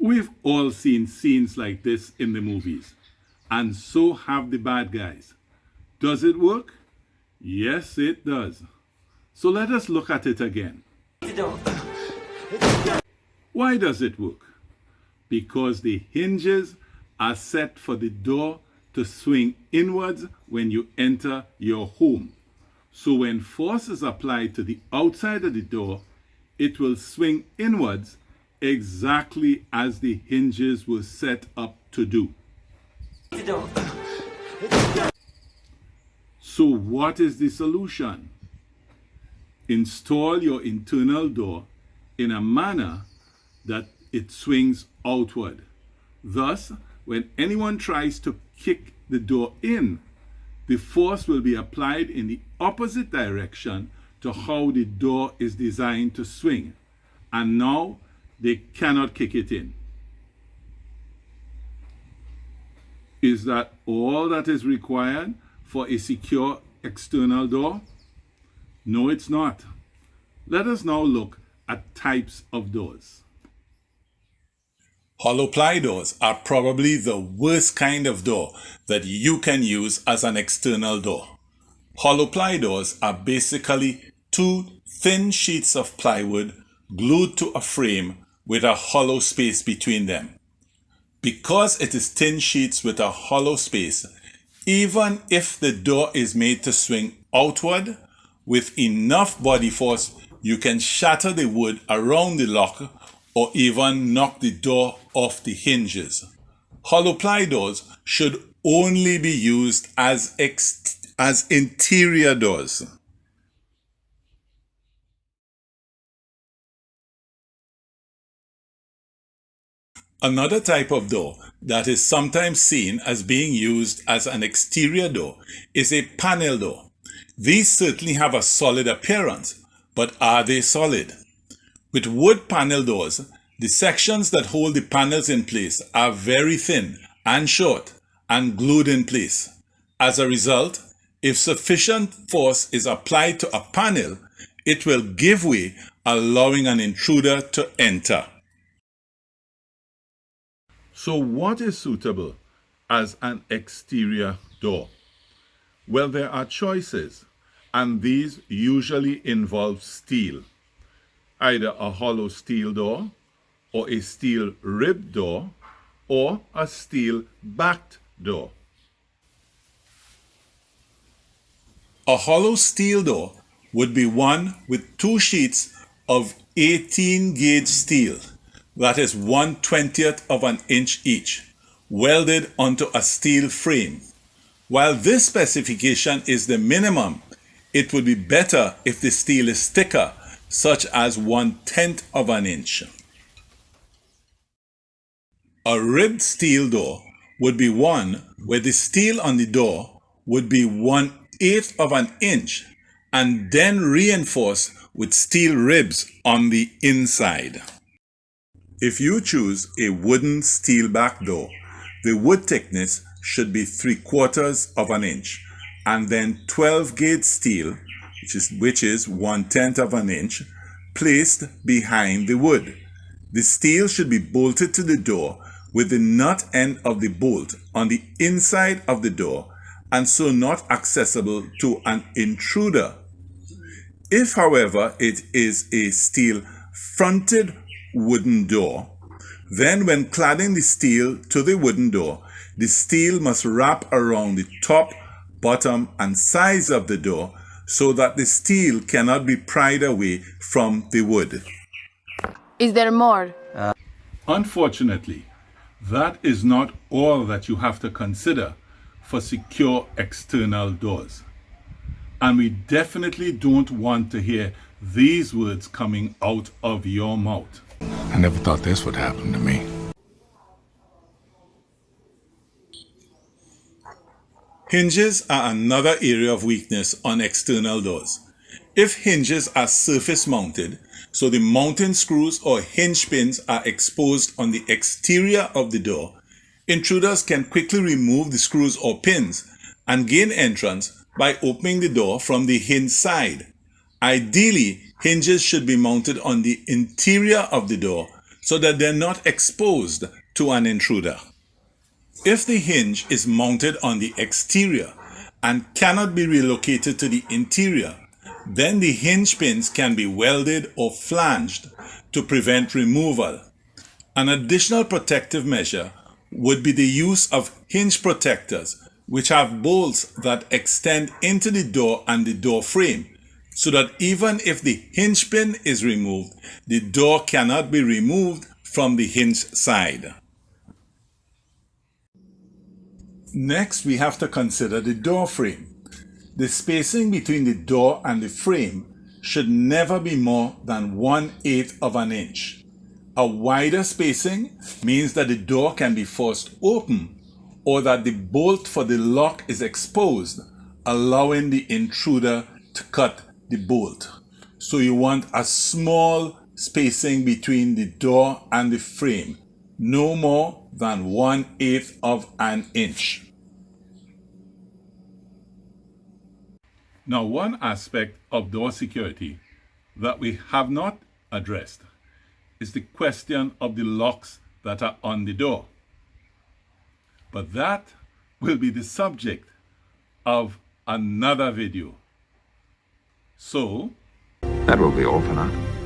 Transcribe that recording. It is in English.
We've all seen scenes like this in the movies, and so have the bad guys. Does it work? Yes, it does. So let us look at it again. Why does it work? Because the hinges are set for the door to swing inwards when you enter your home. So when force is applied to the outside of the door, it will swing inwards exactly as the hinges were set up to do. So what is the solution? Install your internal door in a manner that it swings outward. Thus, when anyone tries to kick the door in, the force will be applied in the opposite direction to how the door is designed to swing, and now they cannot kick it in. Is that all that is required for a secure external door? No, it's not. Let us now look at types of doors. Hollow ply doors are probably the worst kind of door that you can use as an external door. Hollow ply doors are basically two thin sheets of plywood glued to a frame with a hollow space between them. Because it is thin sheets with a hollow space, even if the door is made to swing outward, with enough body force, you can shatter the wood around the lock or even knock the door off the hinges. Hollow ply doors should only be used as interior doors. Another type of door that is sometimes seen as being used as an exterior door is a panel door. These certainly have a solid appearance, but are they solid? With wood panel doors, the sections that hold the panels in place are very thin and short and glued in place. As a result, if sufficient force is applied to a panel, it will give way, allowing an intruder to enter. So what is suitable as an exterior door? Well, there are choices, and these usually involve steel. Either a hollow steel door, or a steel ribbed door, or a steel backed door. A hollow steel door would be one with two sheets of 18 gauge steel, that is 1/20th of an inch each, welded onto a steel frame. While this specification is the minimum, it would be better if the steel is thicker, such as 1/10 of an inch. A ribbed steel door would be one where the steel on the door would be 1/8 of an inch and then reinforced with steel ribs on the inside. If you choose a wooden steel back door, the wood thickness should be 3/4 of an inch, and then 12 gauge steel, which is 1/10 of an inch, placed behind the wood. The steel should be bolted to the door with the nut end of the bolt on the inside of the door, and so not accessible to an intruder. If, however, it is a steel fronted wooden door, then when cladding the steel to the wooden door, the steel must wrap around the top, bottom, and sides of the door so that the steel cannot be pried away from the wood. Is there more? Unfortunately, that is not all that you have to consider for secure external doors. And we definitely don't want to hear these words coming out of your mouth. I never thought this would happen to me. Hinges are another area of weakness on external doors. If hinges are surface mounted, so the mounting screws or hinge pins are exposed on the exterior of the door, intruders can quickly remove the screws or pins and gain entrance by opening the door from the hinge side. Ideally, hinges should be mounted on the interior of the door so that they're not exposed to an intruder. If the hinge is mounted on the exterior and cannot be relocated to the interior, then the hinge pins can be welded or flanged to prevent removal. An additional protective measure would be the use of hinge protectors, which have bolts that extend into the door and the door frame, so that even if the hinge pin is removed, the door cannot be removed from the hinge side. Next, we have to consider the door frame. The spacing between the door and the frame should never be more than 1/8 of an inch. A wider spacing means that the door can be forced open or that the bolt for the lock is exposed, allowing the intruder to cut the bolt. So you want a small spacing between the door and the frame, no more than 1/8 of an inch. Now, one aspect of door security that we have not addressed is the question of the locks that are on the door. But that will be the subject of another video. So, That will be all for now.